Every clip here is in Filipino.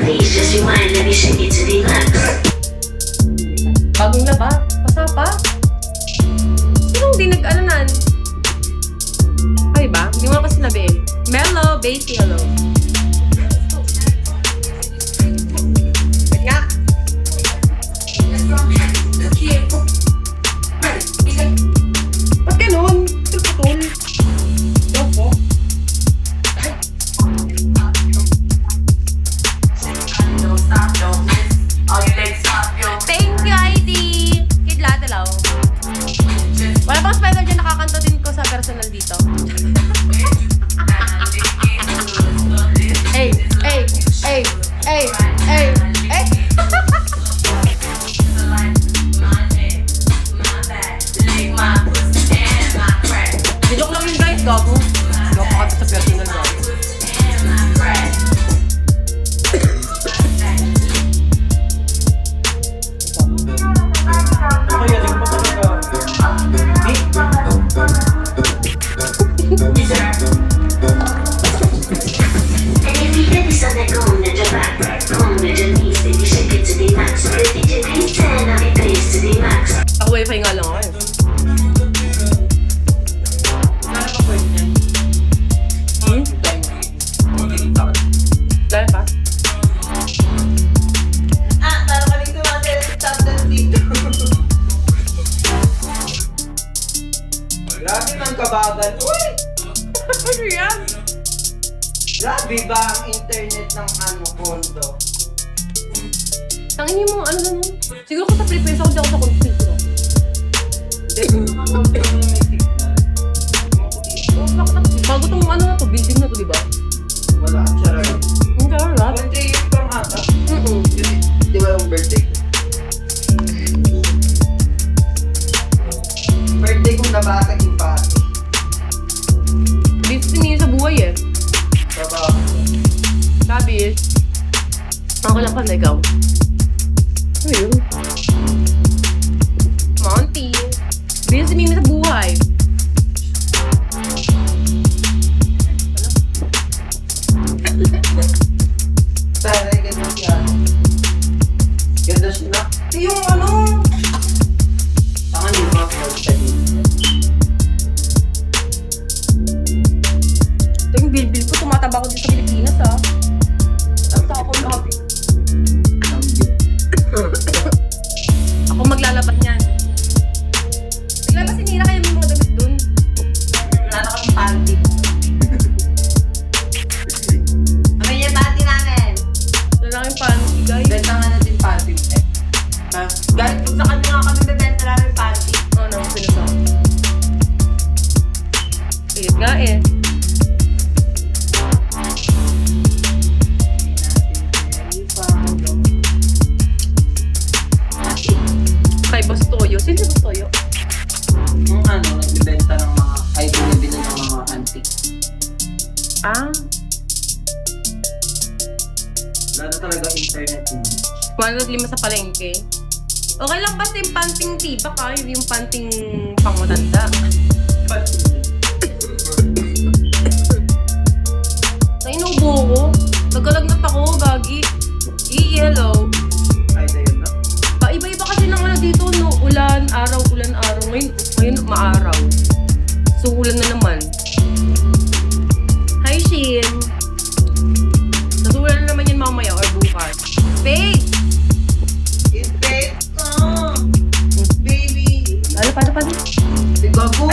Please just rewind, let me shake it to the max. Bagong laba? Pasapa? Sinong di nag-alanan? Ay ba? Hindi mo na pa sinabi eh. Mellow, Basie, hello. Nga. Ba't ganun? Tulputol. Opo. Thank you, ID! Kidlat, hello. Wala pang spider dyan, nakakanta din ko sa personal dito. Hey, hey, hey, hey, hey, hey. Joke lang yun guys, gago. Napakanta sa personal gago. And if you get this on the go, nigga back. Go, nigga knees, baby, shake it to the max. But if you pay 10, I'll be paid to the max. Ako wifi nga lang ako eh. Dahil pa? Tara ka dito mga top 10 dito. Grabe ng kabagan. Uy! Ano yan? Grabe ba ang internet ng kondo? Tangin mo, ano na nun? Siguro ko sa Philippines ako, di ako sa Constitution. Hindi, mga kondo na may signal. Bago tong ano na to, building na to, di ba? Wala, charot. Ang kaya lahat? Birthday yung pang ata. Mm-mm. Di ba yung birthday ko? Birthday kong nabasag yung pato. Busy niyo sa buhay eh. Baba. Sabi eh. Ako lang pala ikaw. Ano yun? Monty. Busy niyo sa buhay. Sana ganda siya. Ganda siya na. Yung ano? Saka hindi mga first time. Ito yung bilbil ko, tumataba ko dito sa Pilipinas ah. Tapos ako lahat. Ako maglalaban yan. Naglabas si Nira kaya may mga damit dun. Wala na kami panty. Amin yung panty namin. Wala lang yung panty guys. Benta nga natin panty. Guys, kung sa kanya nga kami bebenta namin panty. Oo naman sinasabi. Sige nga eh. Kay Boss Toyo. Sino si Boss Toyo? Yung nagbibenta ng mga, ay binibili ng mga antique. Ah. Wala na talaga internet mo. 105 sa palengke. Okay lang basta yung panting tibak ah, hindi yung panting pangmatanda. Nainubo ko. Nagkalagnat ako, gagi. Hello. Ay, dayon na. Iba-iba kasi ng ano dito, no? Ulan, araw. Ngayon maaraw. So, ulan na naman. Hi, Shin. Tapos ulan na naman yan mamaya or bukas. Faith! Internet! Baby! Ano, paano? Si Gago!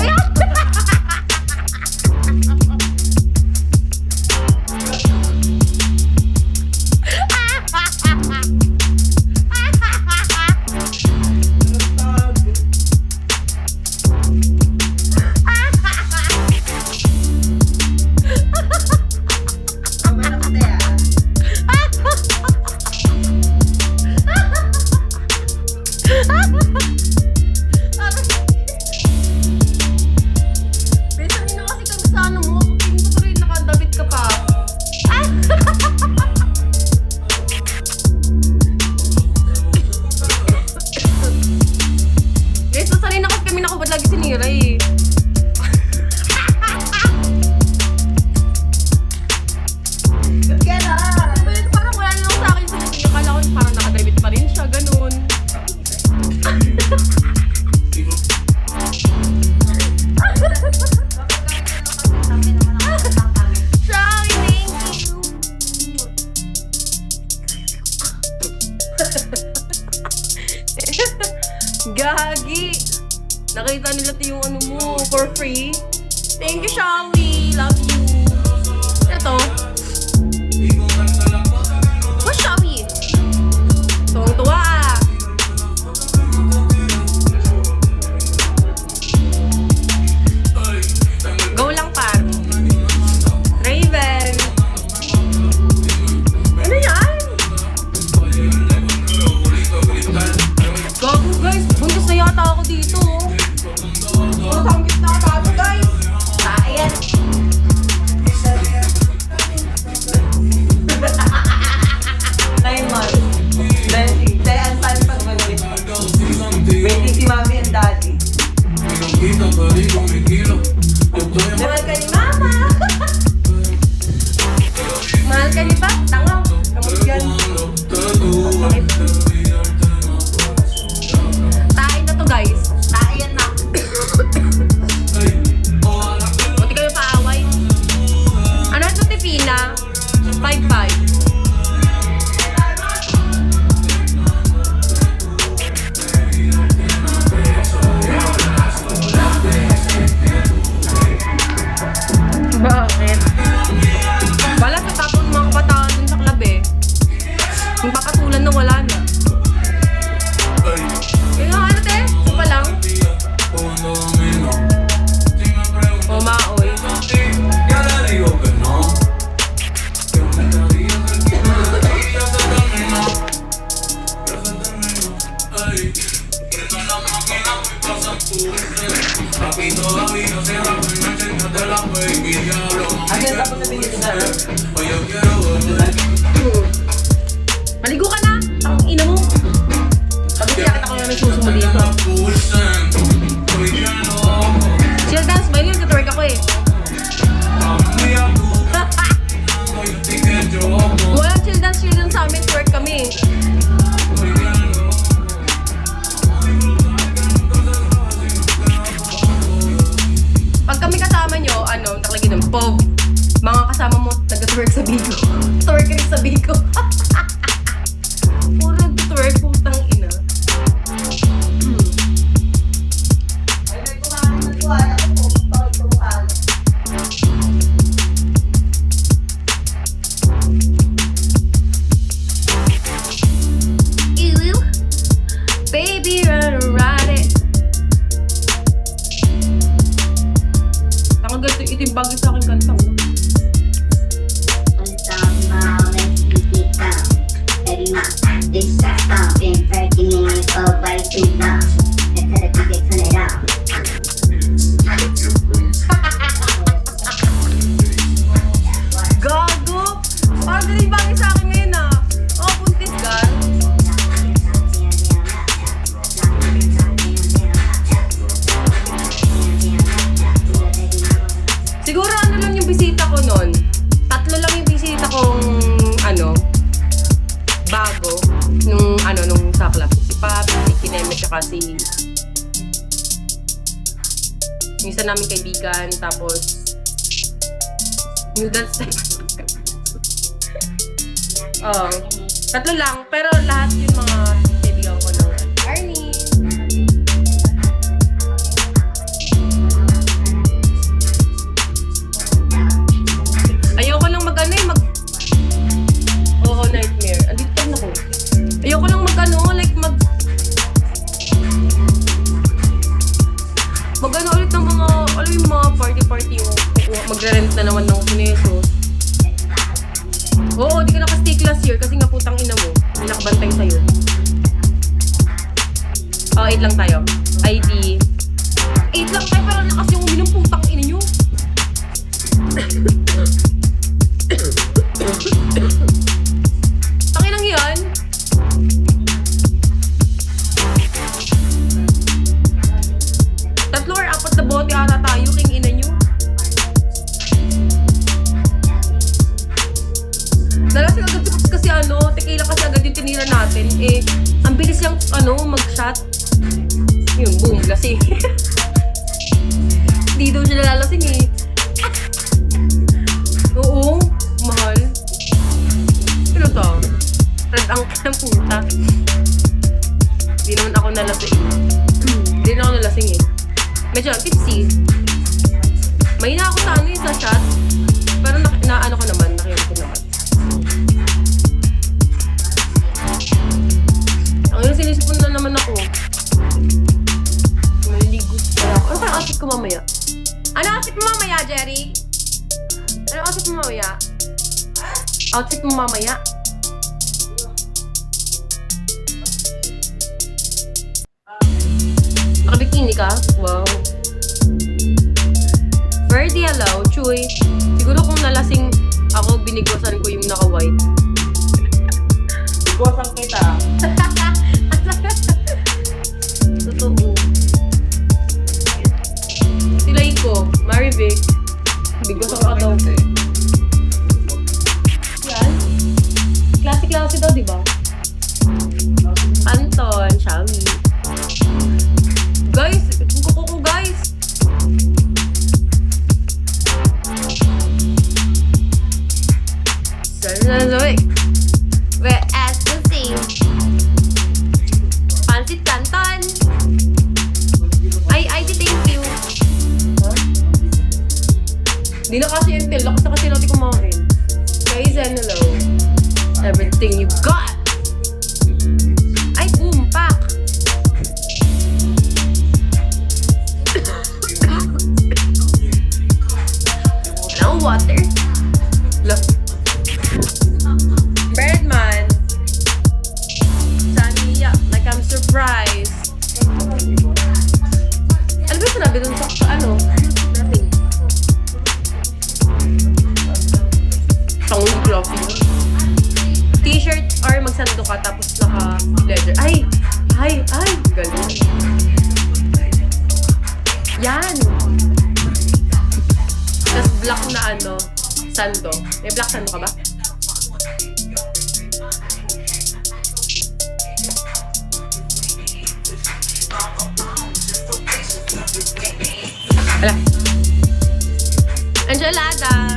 Gagi! Nakita nila ito yung ano mo, for free. Thank you, Shawi! Love you! Ito. Oh, Shawi! Tuwang-tuwa ah! Go lang par. Raven! Ano yan? Gago guys, buntis na yata ako dito. Oh, sanggit na ako guys. Ayan. 9 months. Blessing. Kaya ang saan pag manulit. Waiting si mami and daddy. Mahal ka ni mama. Mahal ka ni pa? Tanga. Kamu yan. Tain na to guys. Tain na. Buti kayo paaway. Ano ito, Tifina? 5'5". Bakit? Wala sa tapon mga kabataan dun sa club eh. Yung papatulan na wala na. Kaya nga ano te? Ito pa lang. O maoy. Ano yung tapos na binili na? Maligo ka na! Ang ina mo! Pag siyakit ako na may suso mo dito. Chill dance ba yun? Nag-twerk ako eh. Walang chill dance sa amin. Twerk kami. Pag kami kasama nyo, ano, nakalagay ng POV. Mga kasama mo, nag-twerk sa Bigo. Twerk rin sa Bigo. Puro nag-twerk, putang ina. Ew, baby, ride it. Ang ganito, ito yung bagay sa akin kanta. Gago! Parang ganito yung bagay sa akin ngayon ah. Oh, puntis gan. Siguro ano lang yung bisita ko nun. 3 lang yung bisita kong ano, bago. Nung sa club. Si Papi, si Kineme, tsaka si yung isa namin kaibigan. Tapos new dance. Oh, 3 lang. Pero lahat yung mga kaibigan ko ng Arnie. Ayoko lang mag-ano eh, Oo, nightmare. Andito pa ako. Ayoko lang mag-ano, like mag-ano ulit ng mga, alam yung mga party-party yung magre-rent na naman ng Kunesos. Oo, di ka naka-stay last year kasi nga putang ina mo. May nakabantay sa'yo. Oh, 8 lang tayo. ID. 8 lang tayo, pero lakas yung uminom putang ina nyo. Tanginang yan. Tatlo or 4 na bote ata tayo, king ina nyo. Nalasing agad kasi ano, tequila kasi agad yung tinira natin. Eh, ang bilis yung mag-shot. Yun, boom, lasing. Hindi daw siya nalalasing eh. Oo, mahal. Pero to, red ang ng puta. Di naman ako nalasing. Di na ako nalasing eh. Medyo tipsy. Mahina ako sa ano yung sa shot. Pero na ano ko naman, nakinig ko naman. Ang yung sinisipon na naman ako. Maliligo pa ako. Ano kaya outfit ko mamaya? Ano outfit mo mamaya, Jerry? Ano outfit mo mamaya? Outfit mo mamaya? Nakabikini ka? Wow. Ferdy, hello. Chuy. Siguro kung nalasing ako, binigwasan ko yung naka-white. Bigwasan kita. Totoo. Sila ko, Marivic. Bigwasan ka daw. Yan. Klase-klase daw, di ba? Anton, Xiaomi. Guys, kuko ko guys. Sorry. We're as the same. Pansit Canton. Ay, thank you. Huh? Di na kasi yung til. Lakas na kasi natin kumain. Guys, hello. Everything you got. Ay, boom, pack. No water. Look. Birdman. Saniya, like I'm surprised. Ano ba yung sinabi dun sa ano? Nothing. Tangong coffee. T-shirt or magsando ka tapos naka-leather. Ay! Galing. Yan! Tapos black na ano, sando. May black sando ka ba? Wala. Angelada!